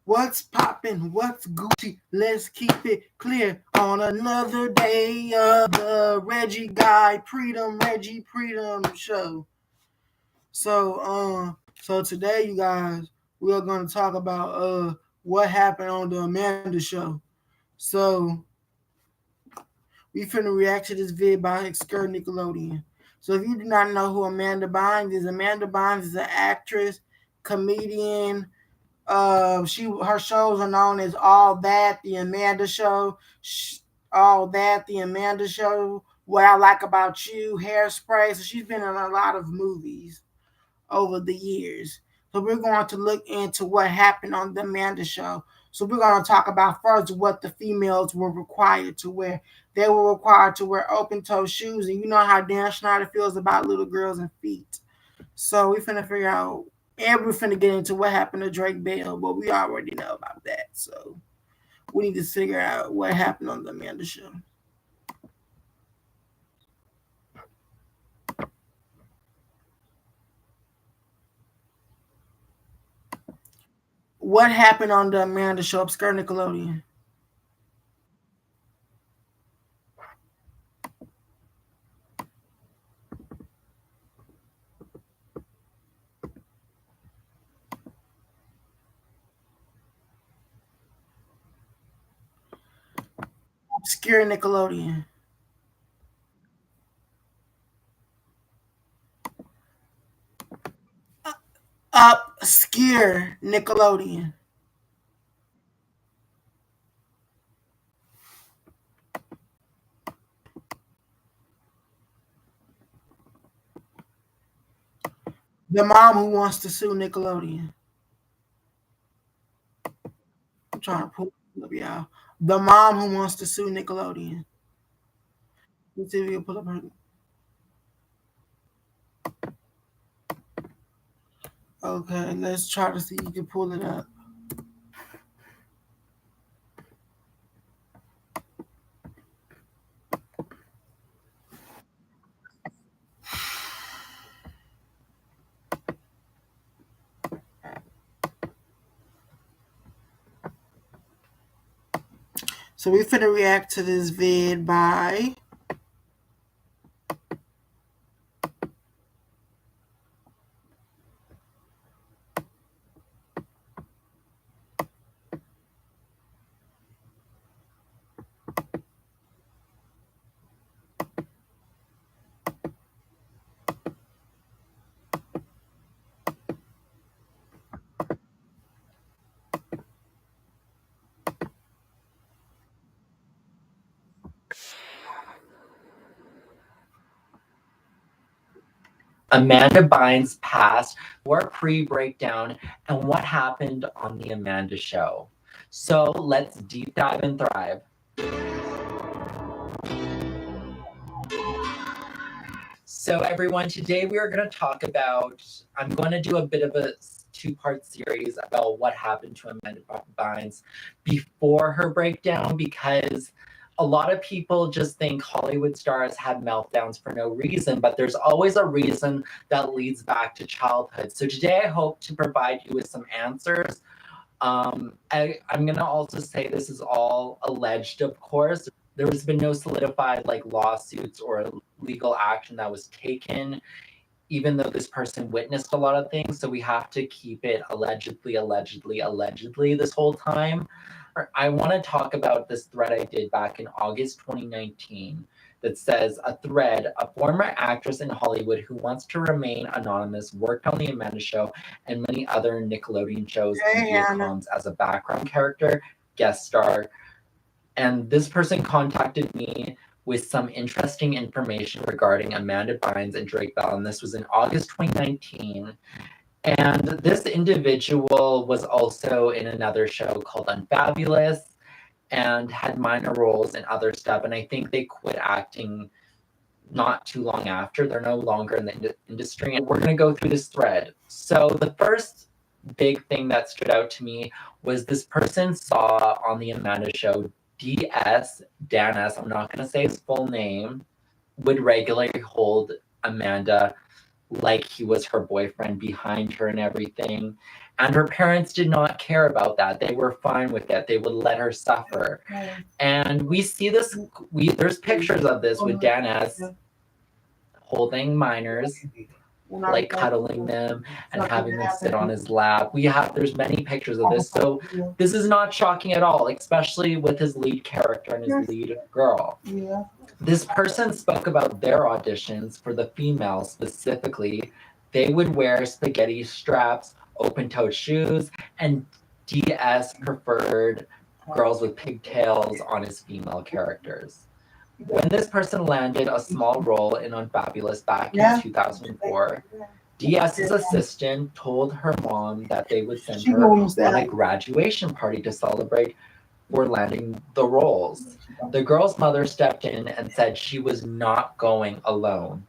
What's poppin'? What's Gucci? Let's keep it clear on another day of the Reggie Guy Reggie Freedom show. So today, you guys, we are going to talk about what happened on the Amanda show. So we finna react to this vid by Skirt Nickelodeon. So if you do not know who Amanda Bynes is an actress, comedian. Her shows are known as All That, The Amanda Show, All That, The Amanda Show, What I Like About You, Hairspray. So she's been in a lot of movies over the years. So we're going to look into what happened on the Amanda Show. So we're going to talk about first what the females were required to wear. They were required to wear open-toe shoes, and you know how Dan Schneider feels about little girls and feet. So we finna figure out, and we're finna get into what happened to Drake Bell, but we already know about that. So we need to figure out what happened on the Amanda Show. What happened on the Amanda Show? Skirt Nickelodeon. Obscure Nickelodeon. Obscure Nickelodeon. The mom who wants to sue Nickelodeon. I'm trying to pull it up, y'all. The mom who wants to sue Nickelodeon. Let's see if we can pull up her. Okay, let's try to see if you can pull it up. So we finna react to this vid by Amanda Bynes' past, more pre-breakdown, and what happened on the Amanda Show. So let's deep dive and thrive. So everyone, today we are going to talk about, I'm going to do a bit of a two-part series about what happened to Amanda Bynes before her breakdown, because a lot of people just think Hollywood stars had meltdowns for no reason, but there's always a reason that leads back to childhood. So today I hope to provide you with some answers. I'm going to also say this is all alleged, of course. There has been no solidified lawsuits or legal action that was taken, even though this person witnessed a lot of things. So we have to keep it allegedly this whole time. I want to talk about this thread I did back in August 2019 that says, a former actress in Hollywood who wants to remain anonymous worked on The Amanda Show and many other Nickelodeon shows and Viacom's as a background character, guest star. And this person contacted me with some interesting information regarding Amanda Bynes and Drake Bell, and this was in August 2019. And this individual was also in another show called Unfabulous and had minor roles in other stuff. And I think they quit acting not too long after. They're no longer in the industry. And we're going to go through this thread. So the first big thing that stood out to me was this person saw on the Amanda Show Dan S, I'm not going to say his full name, would regularly hold Amanda like he was her boyfriend behind her and everything. And her parents did not care about that. They were fine with it. They would let her suffer. And we see this, there's pictures of this with Dan S. holding minors, like cuddling them and having them sit on his lap. There's many pictures of this. So this is not shocking at all, especially with his lead character and his lead girl. This person spoke about their auditions for the females specifically. They would wear spaghetti straps, open-toed shoes, and DS preferred girls with pigtails on his female characters. When this person landed a small role in Unfabulous back in 2004, DS's assistant told her mom that they would send her on a graduation party to celebrate for landing the roles. The girl's mother stepped in and said she was not going alone.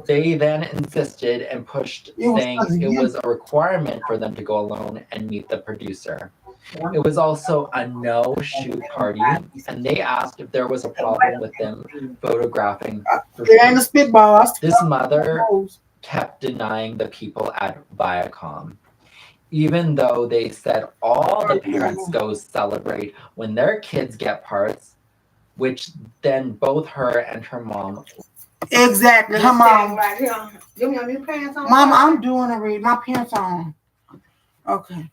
They then insisted and pushed, saying it was a requirement for them to go alone and meet the producer. It was also a no-shoot party, and they asked if there was a problem with them photographing. This mother kept denying the people at Viacom, even though they said all the parents go celebrate when their kids get parts, which then both her and her mom. Exactly, her mom. Right here. Give me your pants on. Mama, I'm doing it. Read my pants on. Okay.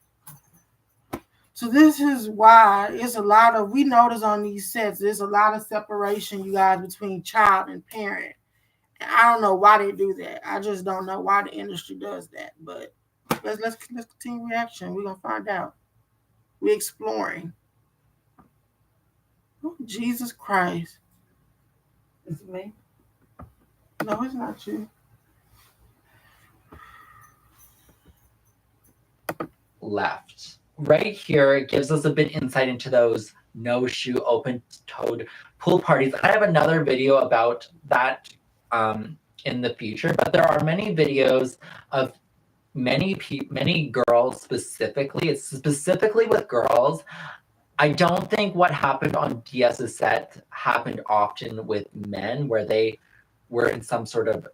So this is why it's a lot of, we notice on these sets, there's a lot of separation, you guys, between child and parent. And I don't know why they do that. I just don't know why the industry does that. But let's continue reaction. We're gonna find out. We're exploring. Oh, Jesus Christ. Is it me? No, it's not you. Left. Right here, it gives us a bit insight into those no-shoe, open-toed pool parties. I have another video about that in the future, but there are many videos of many girls specifically. It's specifically with girls. I don't think what happened on DS's set happened often with men, where they were in some sort of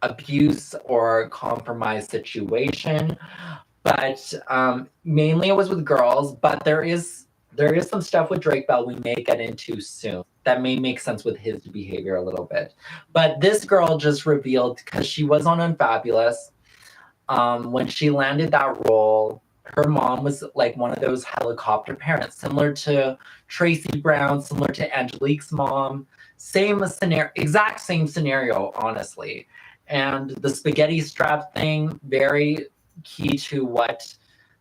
abuse or compromised situation. But mainly it was with girls, but there is some stuff with Drake Bell we may get into soon that may make sense with his behavior a little bit. But this girl just revealed, because she was on Unfabulous, when she landed that role, her mom was like one of those helicopter parents, similar to Tracy Brown, similar to Angelique's mom. Same scenario, exact same scenario, honestly. And the spaghetti strap thing, very key to what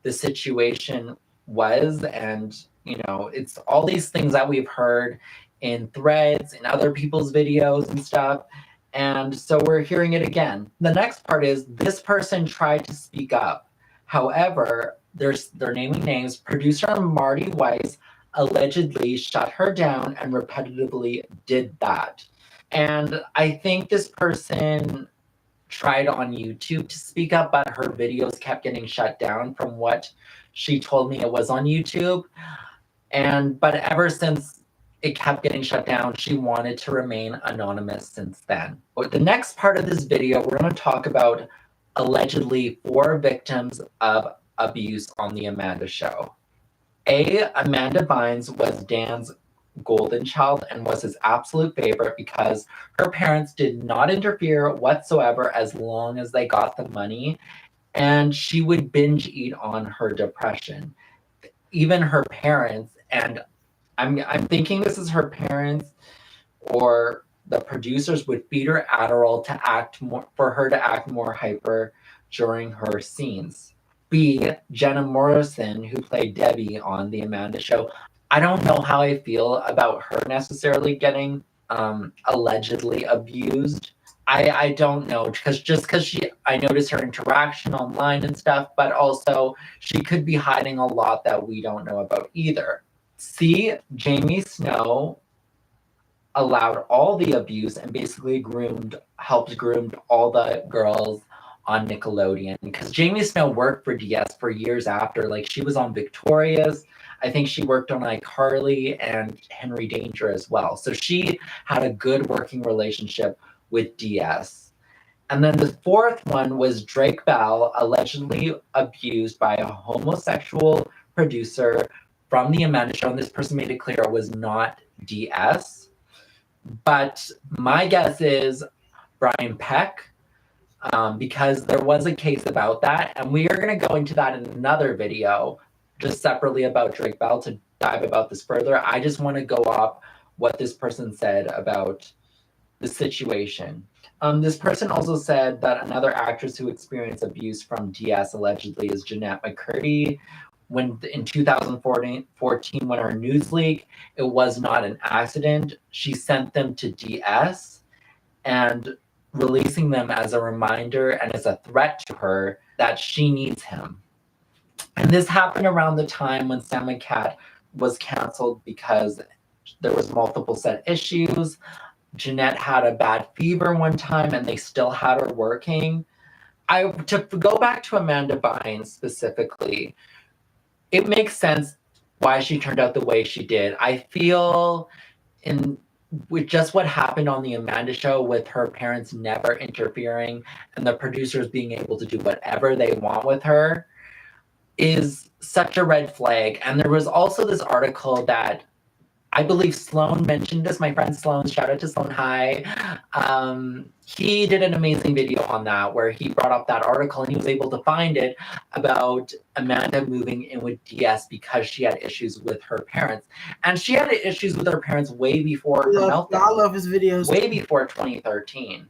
the situation was. And it's all these things that we've heard in threads, in other people's videos and stuff, and so we're hearing it again. The next part is this person tried to speak up. However, they're naming names. Producer Marty Weiss allegedly shut her down and repetitively did that. And I think this person tried on YouTube to speak up, but her videos kept getting shut down from what she told me it was on YouTube. But ever since it kept getting shut down, she wanted to remain anonymous since then. But the next part of this video, we're going to talk about allegedly 4 victims of abuse on the Amanda Show. Amanda Bynes was Dan's golden child and was his absolute favorite because her parents did not interfere whatsoever as long as they got the money, and she would binge eat on her depression. Even her parents, and I'm thinking this is her parents or the producers, would feed her Adderall for her to act more hyper during her scenes. Jenna Morrison, who played Debbie on the Amanda Show. I don't know how I feel about her necessarily getting allegedly abused. I don't know, because I noticed her interaction online and stuff, but also she could be hiding a lot that we don't know about either. Jamie Snow allowed all the abuse and basically helped groom all the girls on Nickelodeon, because Jamie Snow worked for DS for years after. Like, she was on Victorious. I think she worked on iCarly and Henry Danger as well. So she had a good working relationship with DS. And then the fourth one was Drake Bell, allegedly abused by a homosexual producer from the Amanda Show. And this person made it clear it was not DS. But my guess is Brian Peck, because there was a case about that. And we are going to go into that in another video, just separately about Drake Bell to dive about this further. I just want to go off what this person said about the situation. This person also said that another actress who experienced abuse from DS allegedly is Jeanette McCurdy. When in 2014, when her news leak, it was not an accident. She sent them to DS, and releasing them as a reminder and as a threat to her that she needs him. And this happened around the time when Sam and Cat was canceled because there was multiple set issues. Jeanette had a bad fever one time and they still had her working. To go back to Amanda Bynes specifically, it makes sense why she turned out the way she did. I feel with just what happened on the Amanda Show, with her parents never interfering and the producers being able to do whatever they want with her, is such a red flag. And there was also this article that I believe Sloan mentioned this. My friend Sloan, shout out to Sloan, hi. He did an amazing video on that where he brought up that article and he was able to find it about Amanda moving in with DS because she had issues with her parents. And she had issues with her parents way before her meltdown. I love his videos. Way before 2013.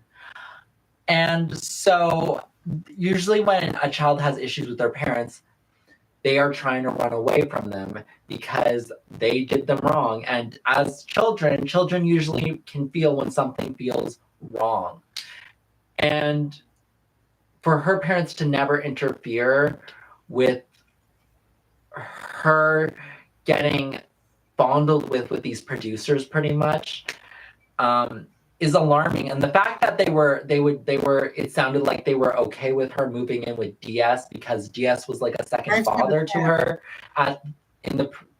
And so usually when a child has issues with their parents, they are trying to run away from them because they did them wrong. And as children usually can feel when something feels wrong. And for her parents to never interfere with her getting fondled with these producers pretty much, is alarming. And the fact that it sounded like they were okay with her moving in with DS because DS was like a second father to her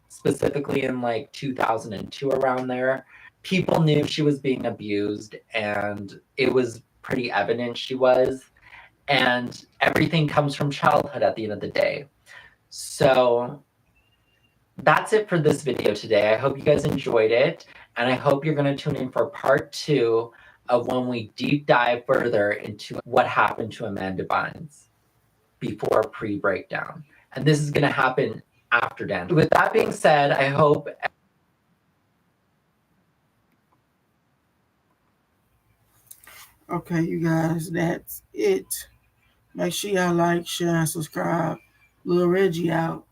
specifically in like 2002, around there. People knew she was being abused and it was pretty evident she was. And everything comes from childhood at the end of the day. So that's it for this video today. I hope you guys enjoyed it. And I hope you're going to tune in for part 2 of when we deep dive further into what happened to Amanda Bynes before pre-breakdown. And this is going to happen after Dan. With that being said, I hope... Okay, you guys, that's it. Make sure y'all like, share, and subscribe. Lil Reggie out.